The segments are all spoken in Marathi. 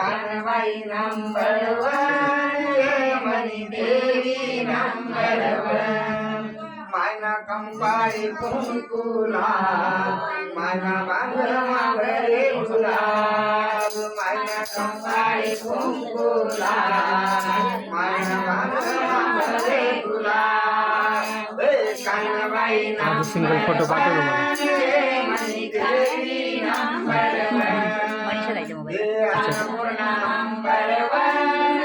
Kanbai number one Mani Devi number one मायना कंपाळी कुंकुला मायना बांधवा घरे गुलाब मायना कंपाळी कुंकुला मायना बांधवा घरे गुलाब कानबाई सिंगल फोटो पाठवतो मला Mani Devi number one Annapurna number one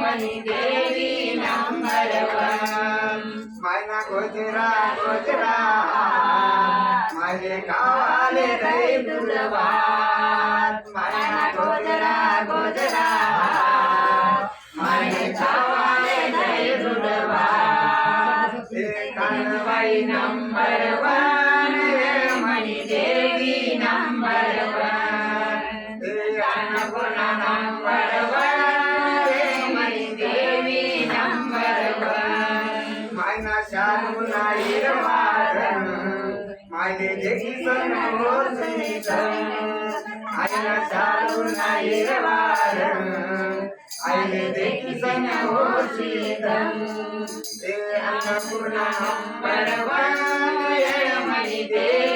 Mani Devi number one मायना गोजरा गोजरा माझे गावाले दै दुर्वात मायना गोजरा गोजरा माझे गावाले दै दुर्वात Kanbai number one Mani Devi number one Annapurna number one Mani Devi number one मायना शालुना हिरवारण माझे देखी सन होसीतन मायना शालुना हिरवारण आईले देखी सन होसीतन अन्नपूर्णा नंबर वन मनी देवी